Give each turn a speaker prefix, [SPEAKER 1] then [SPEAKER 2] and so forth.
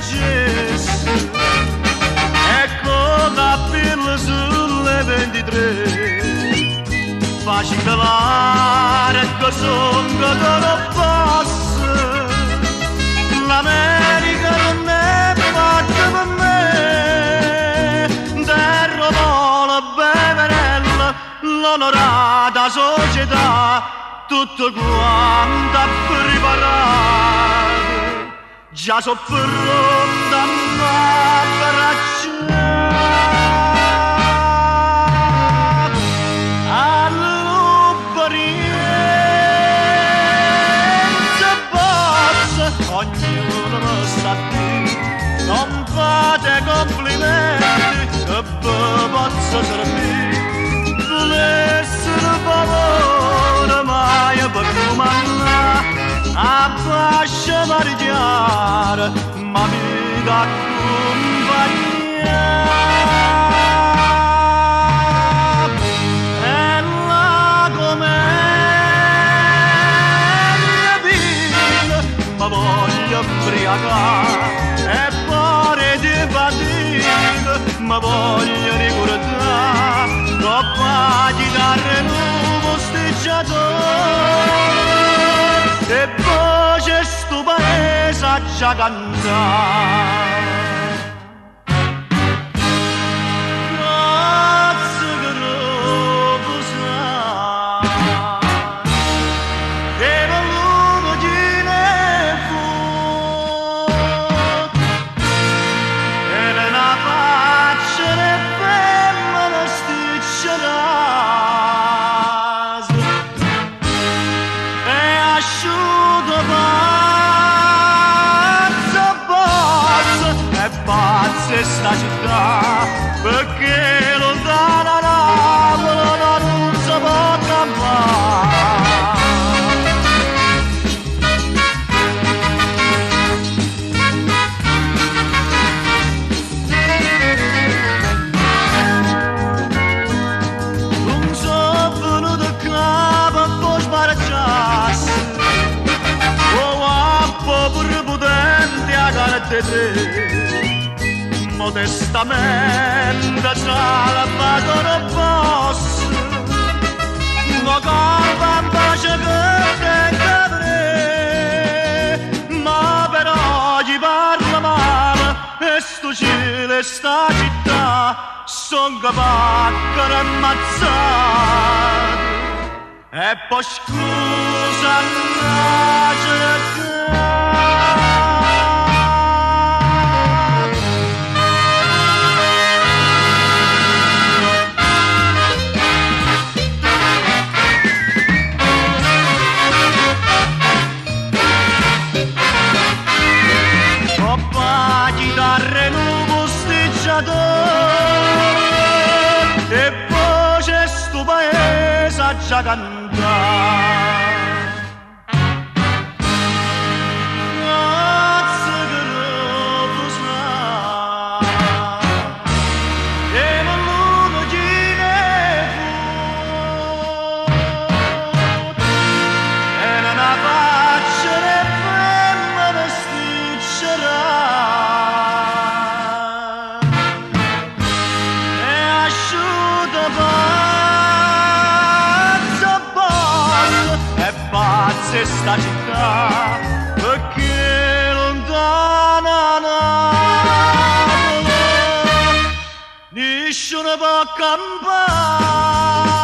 [SPEAKER 1] struggesse, ecco capello sulle 23, facci cavare che son che non posso, l'America non è fatta per me, terra vola beverella, l'onorata società, tutto quanto preparato, già so pronta a abbracciare, all'ubbrienza bozza, ognuno lo sa dire, non fate complimenti, che vi posso servire, volessero favore mai per comandare, abbascia marigliare, ma mica accompagnare. E la commedia vile, ma voglio ubriacare, e cuore di fatica, ma voglio ricordare, troppa chitarra in un posticciatore, e voce sto paese a già cantare. Grazie che dopo sai, che voluto chi ne fu, e nella faccia le femmine sticcerase, e asciutto pazza sta città, perché lontana Napoli non si può campare. Non so venuto qua per poi sbaracciarsi, o a poveri potenti a carattere, modestamente salvato non posso, ma colpa in pace che tenga pre, ma però gli parla male, e sto cielo e sta città son capace di ammazzare, e poi scusa nascere. Chitarra in un posticciatore, e voce sto paese a già cantare. Grazie che dopo sai, che voluto chi ne fu, e nella faccia le femmine sticcerà, sta città, perché lontana Napoli nessuno può campare.